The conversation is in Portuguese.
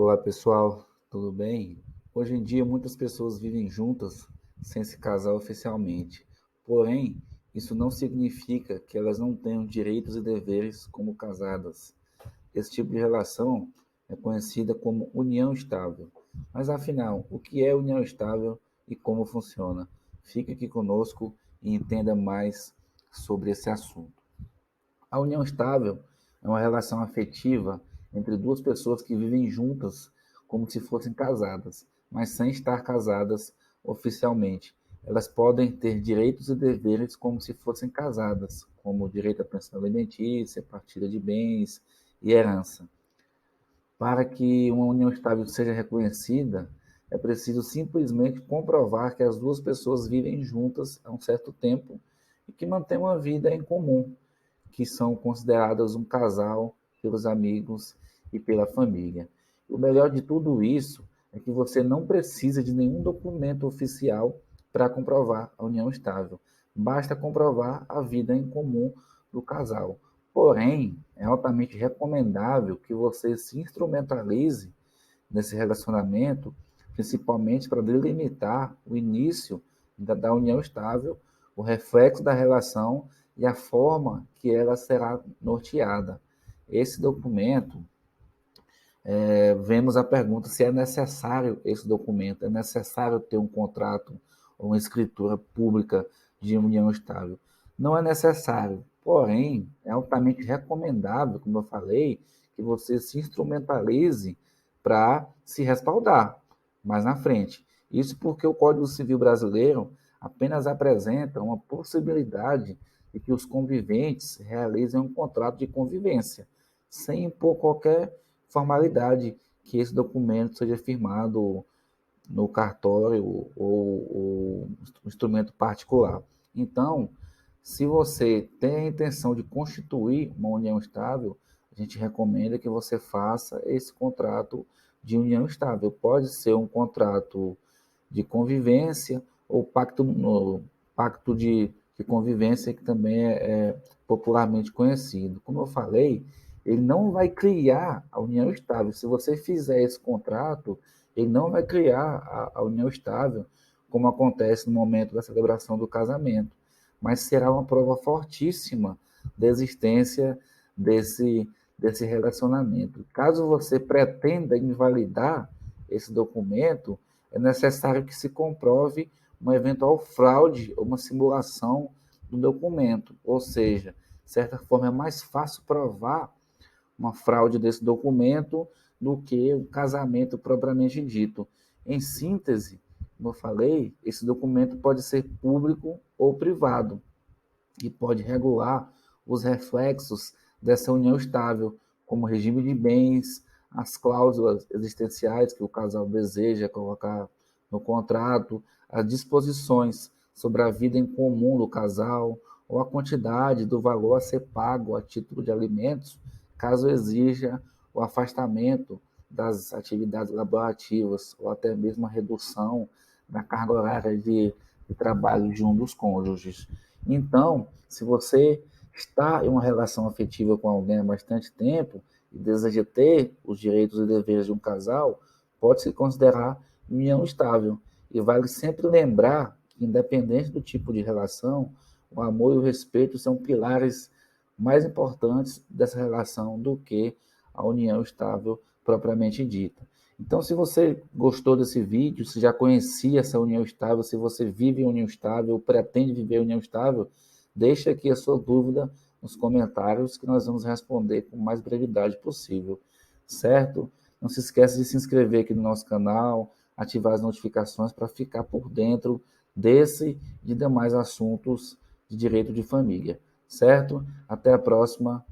Olá pessoal, tudo bem? Hoje em dia muitas pessoas vivem juntas sem se casar oficialmente. Porém, isso não significa que elas não tenham direitos e deveres como casadas. Esse tipo de relação é conhecida como união estável. Mas afinal, o que é união estável e como funciona? Fique aqui conosco e entenda mais sobre esse assunto. A união estável é uma relação afetiva entre duas pessoas que vivem juntas como se fossem casadas, mas sem estar casadas oficialmente. Elas podem ter direitos e deveres como se fossem casadas, como o direito à pensão alimentícia, partilha de bens e herança. Para que uma união estável seja reconhecida, é preciso simplesmente comprovar que as duas pessoas vivem juntas há um certo tempo e que mantêm uma vida em comum, que são consideradas um casal pelos amigos e pela família. O melhor de tudo isso é que você não precisa de nenhum documento oficial para comprovar a união estável. Basta comprovar a vida em comum do casal. Porém, é altamente recomendável que você se instrumentalize nesse relacionamento, principalmente para delimitar o início da união estável, o reflexo da relação e a forma que ela será norteada. Esse documento, vemos a pergunta se é necessário esse documento, é necessário ter um contrato ou uma escritura pública de união estável. Não é necessário, porém, é altamente recomendável, como eu falei, que você se instrumentalize para se respaldar mais na frente. Isso porque o Código Civil brasileiro apenas apresenta uma possibilidade de que os conviventes realizem um contrato de convivência, sem impor qualquer formalidade que esse documento seja firmado no cartório ou instrumento particular. Então, se você tem a intenção de constituir uma união estável, a gente recomenda que você faça esse contrato de união estável. Pode ser um contrato de convivência ou pacto de convivência, que também é popularmente conhecido. Como eu falei, ele não vai criar a união estável. Se você fizer esse contrato, ele não vai criar a união estável, como acontece no momento da celebração do casamento, mas será uma prova fortíssima da existência desse relacionamento. Caso você pretenda invalidar esse documento, é necessário que se comprove uma eventual fraude ou uma simulação do documento, ou seja, de certa forma é mais fácil provar uma fraude desse documento do que o casamento propriamente dito. Em síntese, como eu falei, esse documento pode ser público ou privado e pode regular os reflexos dessa união estável, como o regime de bens, as cláusulas existenciais que o casal deseja colocar no contrato, as disposições sobre a vida em comum do casal, ou a quantidade do valor a ser pago a título de alimentos, caso exija o afastamento das atividades laborativas, ou até mesmo a redução da carga horária de trabalho de um dos cônjuges. Então, se você está em uma relação afetiva com alguém há bastante tempo e deseja ter os direitos e deveres de um casal, pode se considerar união estável. E vale sempre lembrar que, independente do tipo de relação, o amor e o respeito são pilares mais importantes dessa relação do que a união estável propriamente dita. Então, se você gostou desse vídeo, se já conhecia essa união estável, se você vive em união estável, ou pretende viver em união estável, deixe aqui a sua dúvida nos comentários que nós vamos responder com mais brevidade possível, certo? Não se esqueça de se inscrever aqui no nosso canal, ativar as notificações para ficar por dentro desse e demais assuntos de direito de família, certo? Até a próxima.